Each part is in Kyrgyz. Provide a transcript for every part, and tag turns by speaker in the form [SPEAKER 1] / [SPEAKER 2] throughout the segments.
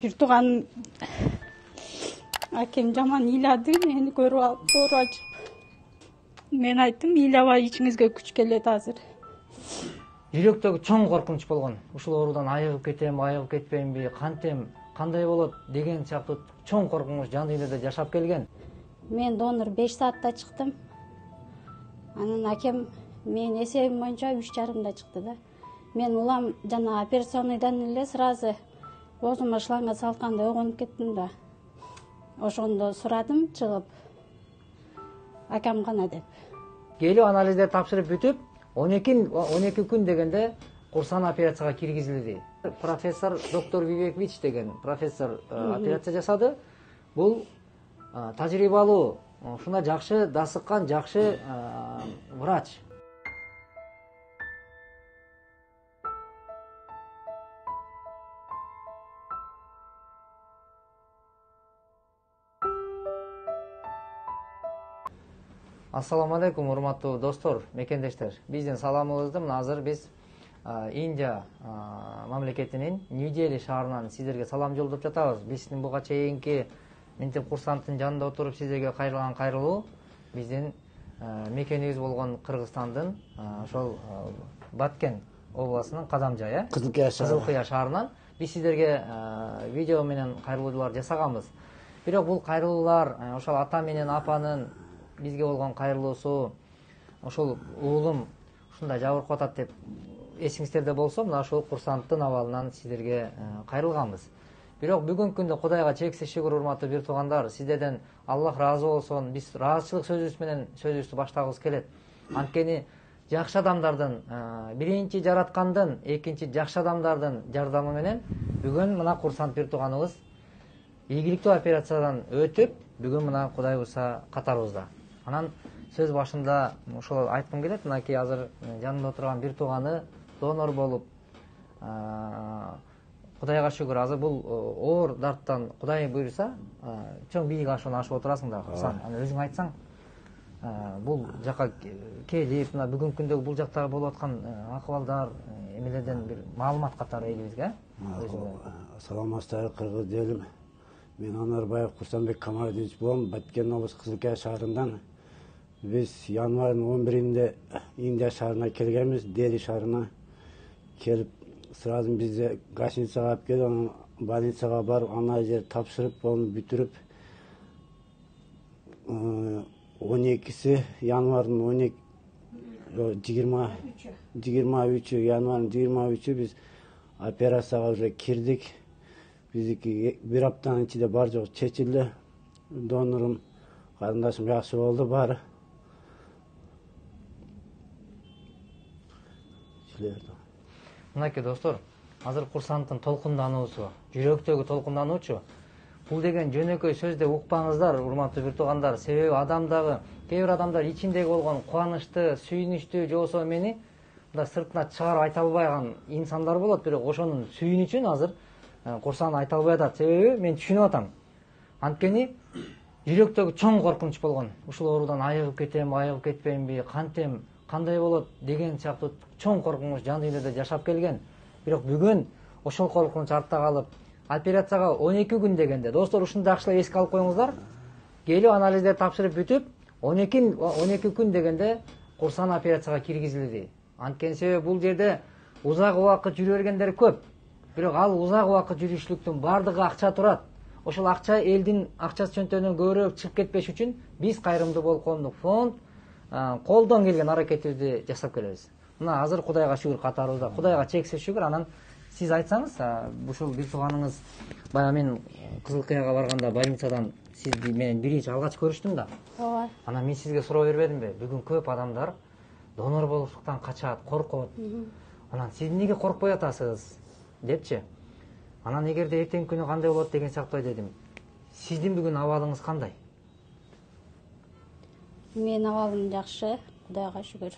[SPEAKER 1] Бир тууганым акем жаман ыйлады, мени көрүп алып оор ачып. Мен айттым, ыйлабай ичиңизге күч келет азыр.
[SPEAKER 2] Жүрөктөгү чоң коркунуч болгон. Ушул оорудан айыгып кетем, айыгып кетпеймби, кантем, кандай болот деген сыяктуу чоң коркунуч жан дүйнөдө жашап келген.
[SPEAKER 1] Мен донор 5 саатта чыктым. Анан акем менин эсебим боюнча 3:30 чыкты да. Мен улам жана операционныйдан эле сразу оозума шланга салтканда ойгонуп кеттим да. Ошондо сурадым чыгып. Акам гана деп.
[SPEAKER 2] Келип анализдер тапшырып бүтүп, 12 күн дегенде курсан операцияга киргизилди. Профессор доктор Вивекович деген профессор операция жасады. Бул тажрыйбалуу, ушуна жакшы дасыккан, жакшы врач. Ассаламу алейкум, урматтуу достор, мекендештер. Биздин саламыбызды мына азыр биз Индия мамлекетинин Нью-Дели шаарынан сиздерге салам жолдоп жатабыз. Биздин буга чейинки Минтип курсанттын жанында отуруп сиздерге кайрылган кайрылуу биздин мекенибиз болгон Кыргызстандын ошол Баткен областынын Кадам жайы, Кызылкыя шаарынан биз сиздерге видео менен кайрылуулар жасаганбыз. Бирок бул кайрылуулар ошол ата менен апанын бизге болгон кайрылуусу, ошол уулум ушундай жабыркап атат деп эсиңиздерде болсо, мына ошол курсанттын абалынан сиздерге кайрылганбыз. Бирок бүгүнкү күндө Кудайга чексиз шүгүр, урматтуу бир туугандар, сиздерден Аллах ыраазы болсун. Биз ыраазычылык сөзүбүз менен сөзүбүздү баштагыбыз келет. Анткени жакшы адамдардын, биринчи жараткандын, экинчи жакшы адамдардын жардамы менен бүгүн мына курсант бир тууганыбыз ийгиликтүү операциядан өтүп, бүгүн мына Кудай буйрса катарыбызда. Анан сөз башында ошол айткым келет, мынакей азыр жанымда отурган бир тууганы донор болуп, Кудайга шүгүр, азыр бул оор дарттан Кудай буйрса, чоң бийик ашууну ашып отурасың да. Аны өзүң айтсаң, бул жака келип, мына бүгүнкү күндөгү бул жактагы болуп аткан акыбалдар, эмелерден бир маалымат катары элибизге.
[SPEAKER 3] Саламатсыздар, кыргыз элим. Мен Анарбаев Курсанбек Камалович болом, Баткен областы Кызылкыя шаарынан. Биз январьдын 11-inde Индия шаарына келгенбиз, Дели шаарына келип, сразу бизди гостиницага алып келип, анан больницага барып, анализдер тапшырып, аны бүтүрүп, 12-си январьдын 23-ü январьдын 23-ü биз операцияга уже кирдик. Биздики бир аптанын ичинде бар жок чечилди. Донорум, карындашым жакшы болду баары.
[SPEAKER 2] Мынакей достор, азыр курсанттын толкундануусу, жүрөктөгү толкундануучу. Бул деген жөнөкөй сөз деп укпаңыздар, урматтуу бир туугандар. Себеби адамдагы кээ бир адамдар ичиндеги болгон кубанычты, сүйүнүчтү, же болбосо мени мындай сыртына чыгарып айта албайган инсандар болот, бирок ошонун сүйүнүчүн азыр курсан айта албай атат. Себеби мен түшүнүп атам. Анткени жүрөктөгү чоң коркунуч болгон. Ушул оорудан айыгып кетем, айыгып кетпеймби, кантем, кандай болот деген сыяктуу чоң коркунуч жан дүйнөдө жашап келген. Бирок бүгүн ошол коркунуч артта калып, операцияга 12 күн дегенде, достор, ушуну жакшылап эске алып коюңуздар. Келип анализдер тапшырып бүтүп, 12 күн дегенде курсан операцияга киргизилди. Анткени себеби бул жерде узак убакыт жүрө бергендер көп. Бирок ал узак убакыт жүрүшлүктүн бардыгы акча турат. Ошол акча элдин акчасы чөнтөгүнөн көбүрөөк чыгып кетпеш үчүн биз кайрымдуу болуп коомдук фонд колдон келген аракетибизди жасап келебиз. Мына азыр Кудайга шүгүр катарыбызда. Кудайга чексиз шүгүр. Анан сиз айтсаңыз, ушул бир тууганыңыз баягы мен Кызылкыяга барганда больницадан сизди менен биринчи алгач көрүштүм да.
[SPEAKER 1] Ооба.
[SPEAKER 2] Анан мен сизге суроо бербедимби? Бүгүн көп адамдар донор болуштуктан качат, коркот. Анан сиз эмнеге коркпой атасыз депчи. Анан эгерде эртең күнү кандай болот деген сыяктуу дедим. Сиздин бүгүн абалыңыз кандай?
[SPEAKER 1] Менин абалым жакшы, Кудайга шүгүр.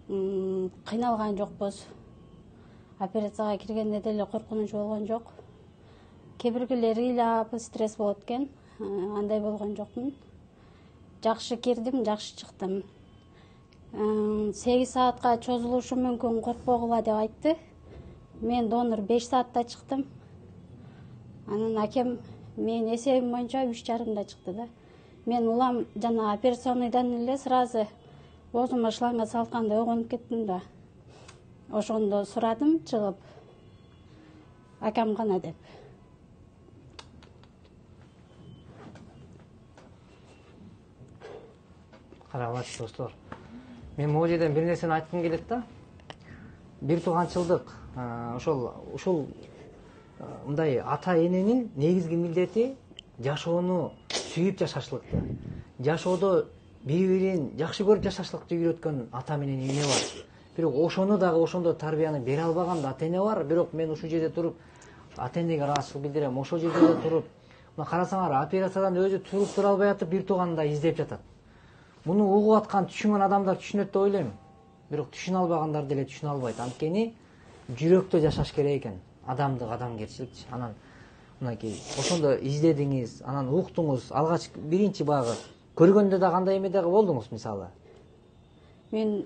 [SPEAKER 1] Кыйналган жокпуз. Операцияга киргенде деле коркунуч болгон жок. Кээ биргилер ыйлап, стресс болот экен. Андай болгон жокмун. Жакшы кирдим, жакшы чыктым. 8 саатка чозулушу мүмкүн, коркпогула деп айтты. Мен донор 5 саатта чыктым. Анан акем менин эсебим боюнча 3:30 чыкты да. Мен улам жана операционныйдан эле сразу оозума шланга салтканда ойгонуп кеттим да. Ошондо сурадым чыгып, акам гана деп.
[SPEAKER 2] Карагылачы достор. Мен могу жерден бир нерсени айткым келет да. Бир тууганчылдык ушул мындай ата эненин негизги милдети жашоону сүйүп жашашлыкты. Жашоодо бири-бирин жакшы көрүп жашашлыкты үйрөткөн ата менен эне бар. Бирок ошону дагы ошондой тарбияны бере албаган да ата эне бар. Бирок мен ушул жерде туруп ата энеге ыраазычылык билдирем. Ошол жерде туруп, мына карасаңар, операциядан өзү туруп тура албай атып бир тууганын да издеп жатат. Муну угуп аткан, түшүнгөн адамдар түшүнөт деп ойлойм. Бирок түшүнө албагандар деле түшүнө албайт. Анткени жүрөктө жашаш керек экен. Адамдык, адамгерчиликчи. Анан мынакей ошондо издедиңиз, анан уктуңуз. Алгач биринчи багы көргөндө да кандай эмедеги болдуңуз мисалы?
[SPEAKER 1] Мени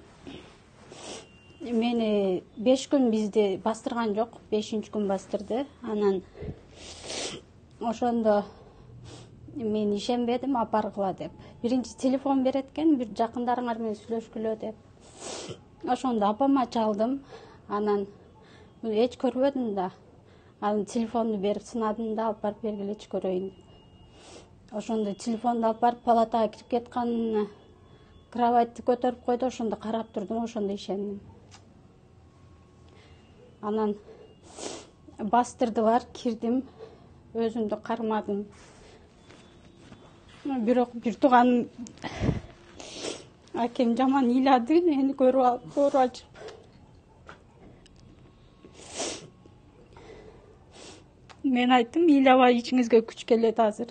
[SPEAKER 1] 5 күн бизди бастырган жок, 5-күн бастырды. Анан ошондо мен ишенбедим, апаргыла деп. Биринчи телефон берет экен, бир жакындарыңар менен сүйлөшкүлө деп. Ошондо апама чалдым. Анан эч көрбөдүм да. Анан телефонду берип сынадым да, алып барып бергилечи көрөйүн. Ошондо телефонду алып барып палатага кирип кетканына кроватьты көтөрүп койду, ошондо карап турдум, ошондо ишендим. Анан бастырдылар, кирдим, өзүмдү кармадым. Бирок бир тууганым акем жаман ыйлады, мени көрүп ачып. Мен айттым, ыйлабай, ичиңизге күч келет азыр.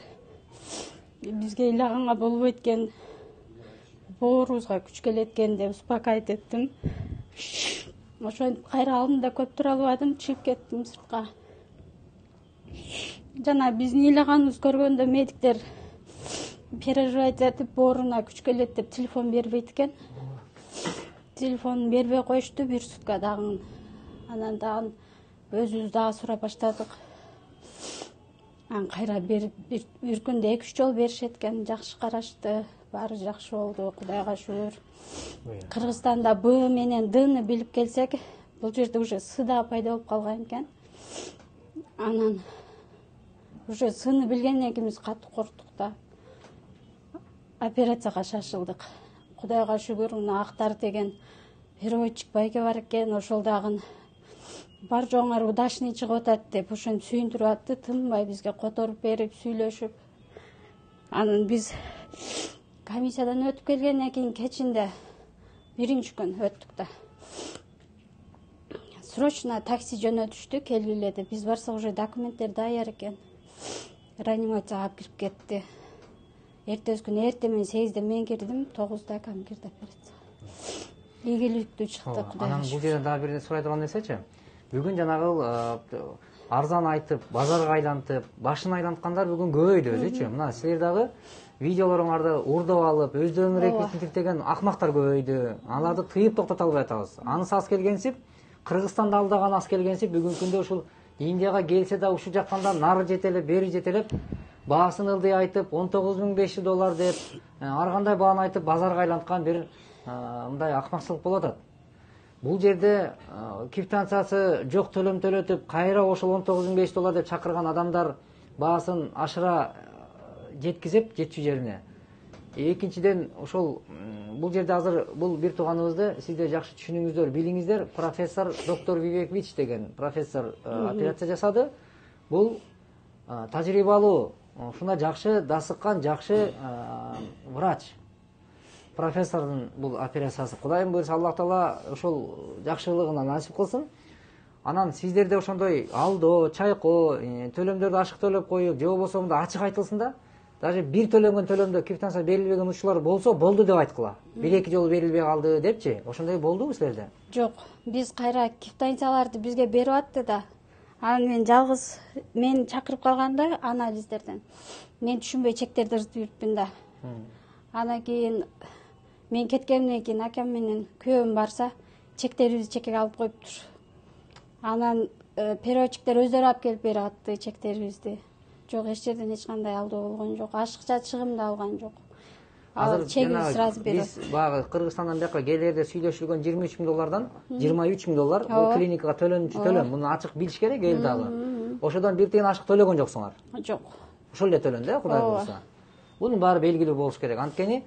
[SPEAKER 1] Бизге ыйлаганга болбойт экен, боорубузга күч келет экен деп успокаивать эттим. Ошентип кайра алдым да көп тура албадым, чыгып кеттим сыртка. Жана биздин ыйлаганыбызды көргөндө медиктер переживать этип, бооруна күч келет деп телефон бербейт экен. Телефон бербей коюшту бир сутка дагы. Анан дагы өзүбүз дагы сурап баштадык. Анан кайра бир күндө 2-3 жолу беришет экен, жакшы карашты, баары жакшы болду, Кудайга шүгүр. Кыргызстанда Б менен Дны билип келсек, бул жерде уже С да пайда болуп калган экен. Анан уже Сны билгенден кийин биз катуу корктук да. Операцияга шашылдык. Кудайга шүгүр, мына Актар деген переводчик байке бар экен, ошол дагы бар жоңор удачный чыгып атат деп ошону сүйүндүрүп атты, тынбай бизге которуп берип, сүйлөшүп. Анан биз комиссиядан өтүп келгенден кийин кечинде 1-күн өттүк да. Срочно такси жөнөтүштү, келгиле деп. Биз барсак уже документтер даяр экен. Реанимацияга алып кирип кетти. Эртеси күнү эртең менен 8-де мен кирдим, 9-да акам кирди операцияга. Ийгиликтүү чыкты, Кудайга.
[SPEAKER 2] Анан бул жерде дагы бир сурайдыган нерсечи. Бүгүн жанагы арзан айтып, базарга айлантып, башын айланткандар бүгүн көбөйдү өзүчү. Мына силер дагы видеолоруңарды урдап алып, өздөрүнүн реквизитин тилтеген акмактар көбөйдү. Аларды тыйып токтото албай атабыз. Анысы аз келгенсип, Кыргызстанда алдаган аз келгенсип, бүгүнкү күндө ушул Индияга келсе да ушул жактанда нары жетелеп, бери жетелеп, баасын ылдый айтып, $19,500 деп, ар кандай бааны айтып базарга айланткан бир мындай акмакчылык болуп атат. Бул жерде квитанциясы жок төлөм төлөтүп, кайра ошол $19,500 деп чакырган адамдар баасын ашыра жеткизип, жетчү жерине. Экинчиден, ошол бул жерде азыр бул бир тууганыбызды сиздер жакшы түшүнүңүздөр, билиңиздер, профессор доктор Вивек Вич деген профессор операция жасады. Бул тажрыйбалуу, ушуна жакшы дасыккан, жакшы врач. Профессордун бул операциясы. Кудайым буйрса, Аллах Таала ошол жакшылыгына насип кылсын. Анан сиздерде ошондой алдоо, чайкоо, төлөмдөрдү ашык төлөп коюп, же болбосо мында ачык айтылсын да. Даже бир төлөнгөн төлөмдө квитанция берилбеген учурлар болсо, болду деп айткыла. 1-2 жолу берилбей калды депчи. Ошондой болдубу силерде?
[SPEAKER 1] Жок, биз кайра квитанцияларды бизге берип атты да. Анан мен жалгыз мени чакырып калганда анализдерден. Мен түшүнбөй чектерди ырдып жүрүпмүн да. Анан кийин мен кеткенден кийин акам менен күйөөм барса, чектерибизди чекеге алып коюптур. Анан переводчиктер өздөрү алып келип берип атты чектерибизди. Жок, эч жерден эч кандай алдоо болгон жок. Ашыкча чыгым да алган жок.
[SPEAKER 2] Азыр
[SPEAKER 1] чегибиз сразу берип
[SPEAKER 2] биз баягы Кыргызстандан бияка келерде сүйлөшүлгөн 23.000 доллардан 23.000 доллар бул клиникага төлөнчү төлөм. Муну ачык билиш керек эл дагы. Ошодон бир тиен ашык төлөгөн жоксуңар.
[SPEAKER 1] Жок.
[SPEAKER 2] Ошол эле төлөндү, Кудай буйруса. Бунун баары белгилүү болуш керек. Анткени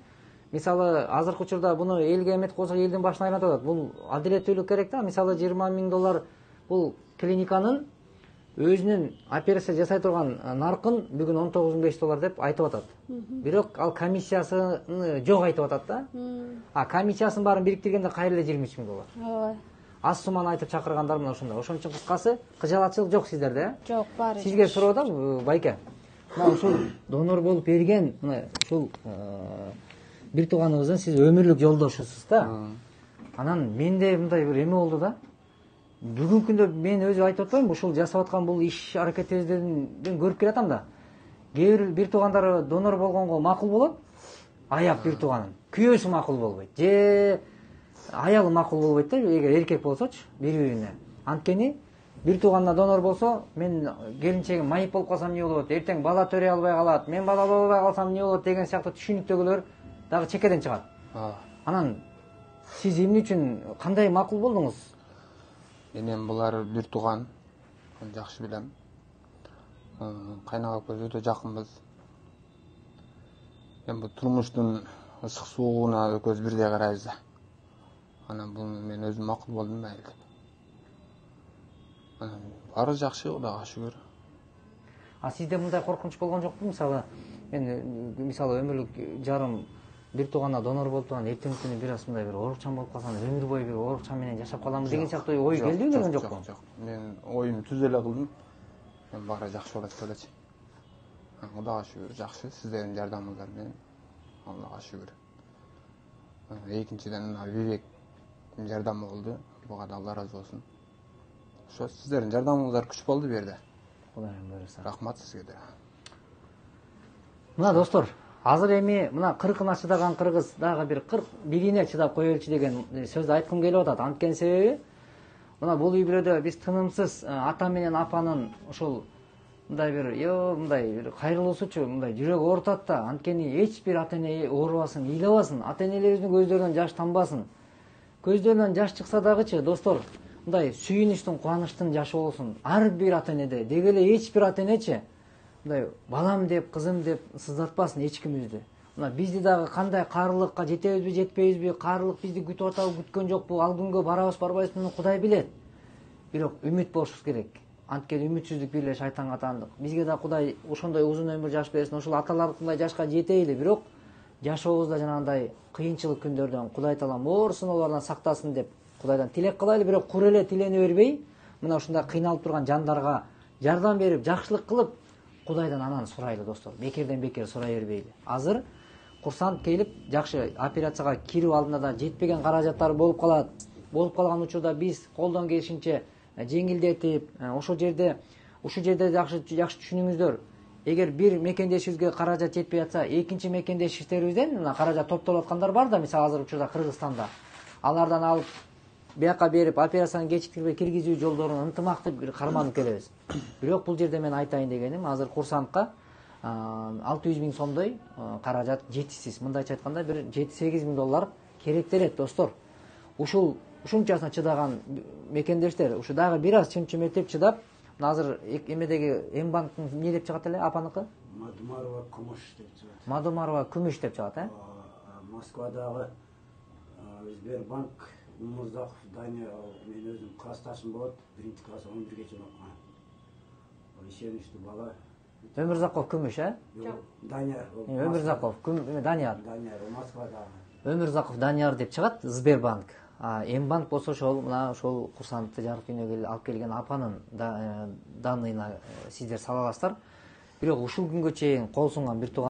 [SPEAKER 2] мисалы азыркы учурда буну элге эмет кылсак элдин башына айланып атат. Бул адилеттүүлүк керек да. Мисалы 20.000 доллар бул клиниканын өзүнүн операция жасай турган наркын бүгүн 19.500 доллар деп айтып атат. Бирок ал комиссиясын жок айтып атат да. А комиссиясын баарын бириктиргенде кайра эле 23.000 доллар.
[SPEAKER 1] Ооба.
[SPEAKER 2] Аз сумманы айтып чакыргандар мына ошондой. Ошон үчүн кыскасы кыжалатчылык жок сиздерде.
[SPEAKER 1] Жок, баары.
[SPEAKER 2] Сизге суроо да, байке. Мына ушул донор болуп берген, мына ушул бир тууганыбыздын сиз өмүрлүк жолдошусуз да. Анан менде мындай бир эме болду да. Бүгүнкү күндө мен өзү айтып атпаймынбы, ушул жасап аткан бул иш аракеттерден көрүп келатам да. Кээ бир туугандары донор болгонго макул болот, аяп бир тууганын. Күйөөсү макул болбойт. Же аялы макул болбойт да, эгер эркек болсочу, бири-бирине. Анткени бир тууганына донор болсо, мен келинчегим майып болуп калсам эмне болот, эртең бала төрөй албай калат, мен бала албай калсам эмне болот деген сыяктуу түшүнүктөгүлөр дагы чекеден чыгат. Анан сиз эмне үчүн кандай макул болдуңуз?
[SPEAKER 4] Менен булар бир тууган, жакшы билем. Кайнага көз өтө жакынбыз. Мен бул турмуштун ысык суугуна экөөбүз бирдей карайбыз да. Анан бул мен өзүм макул болдум да. Баары жакшы, Кудайга шүгүр.
[SPEAKER 2] А сизде мындай коркунуч болгон жокпу? Мен мисалы өмүрлүк жарым бир тууганына донор болуп турган, эртеңки күнү бир аз мындай бир оорукчан болуп калсам, өмүр бою бир оорукчан менен жашап каламбы деген сыяктуу ой келдиби келген жокпу?
[SPEAKER 4] Жок. Мен оюмду түз эле кылдым. Мен баары жакшы болот деп элечи. Кудайга шүгүр, жакшы. Сиздердин жардамыңыздар менен Аллага шүгүр. Экинчиден Вивек жардамы болду. Буга да Алла ыраазы болсун. Ошо сиздердин жардамыңыздар күч болду бу жерде.
[SPEAKER 2] Кудайым буйруса.
[SPEAKER 4] Рахмат сизге да.
[SPEAKER 2] Мына достор, азыр эми мына 40-ына чыдаган кыргыз дагы бир 41-ине чыдап коелучу деген сөздү айткым келип атат. Анткени себеби мына бул үй бүлөдө биз тынымсыз ата менен апанын ушул мындай бир мындай бир кайрылуусучу мындай жүрөгү оорутат да. Анткени эч бир ата эне оорубасын, ыйлабасын, ата энелерибиздин көздөрүнөн жаш тамбасын. Көздөрүнөн жаш чыкса дагычы достор, мындай сүйүнүчтүн, кубанычтын жашы болсун. Ар бир ата энеде, деги эле эч бир ата энечи мындай балам деп, кызым деп сыздатпасын эч кимибизди. Мына бизди дагы кандай каарылыкка жетебизби, жетпейбизби, каарылык бизди күтүп атабы, күткөн жокпу, ал күнгө барабыз, барбайбызбы, Кудай билет. Бирок үмүт болушубуз керек. Анткени үмүтсүздүк бир эле шайтанга таандык. Бизге да Кудай ошондой узун өмүр жаш берсин, ошол аталардыкындай жашка жетейли, бирок жашообузда жанагындай кыйынчылык күндөрдөн Кудай таалам оор сыноолордон сактасын деп Кудайдан тилек кылайлы, бирок кур эле тилени бербей, мына ушундай кыйналып турган жандарга жардам берип, жакшылык кылып, Кудайдан анан сурайлы достор. Бекерден бекер сурай бербейли. Азыр курсант келип, жакшы операцияга кирип алдында да жетпеген каражаттар болуп калат. Болуп калган учурда биз колдон келишинче жеңилдетип, ушу жерде жакшы түшүнүңүздөр. Эгер бир мекендешибизге каражат жетпей атса, экинчи мекендештерибизден мына каражат топтолуп аткандар бар да, мисалы азыр учурда Кыргызстанда. Алардан алып бияка берип, операцияны кечиктирбей киргизүү жолдорун ынтымактуу бир карманып келебиз. Бирок бул жерде мен айтайын дегеним, азыр курсантка 600 миң сомдой каражат жетишсиз. Мындайча айтканда бир 7-8 миң доллар керектелет достор. Ушунчасына чыдаган мекендештер, ушу дагы бир аз чым-чым чыдап, азыр эмедеги Эмбанктын эмне деп чыгат эле апаныкы?
[SPEAKER 3] Мадумарова күмүш деп чыгат.
[SPEAKER 2] Мадумарова күмүш деп чыгат,
[SPEAKER 3] Москвадагы Сбербанк Умурзаков Данияр, мен өзүм классташым болот, 1-класс 11-ге чейин окуган. Ишеничтүү бала.
[SPEAKER 2] Өмүрзаков күмүш,
[SPEAKER 3] Данияр.
[SPEAKER 2] Өмүрзаков Данияр.
[SPEAKER 3] Данияр Москвадагы.
[SPEAKER 2] Өмүрзаков Данияр деп чыгат, Сбербанк. Эмбанк болсо ошол мына ошол курсантты жарык дүйнөгө алып келген апанын данныйына сиздер сала аласыздар. Бирок ушул күнгө чейин кол сунган бир тууган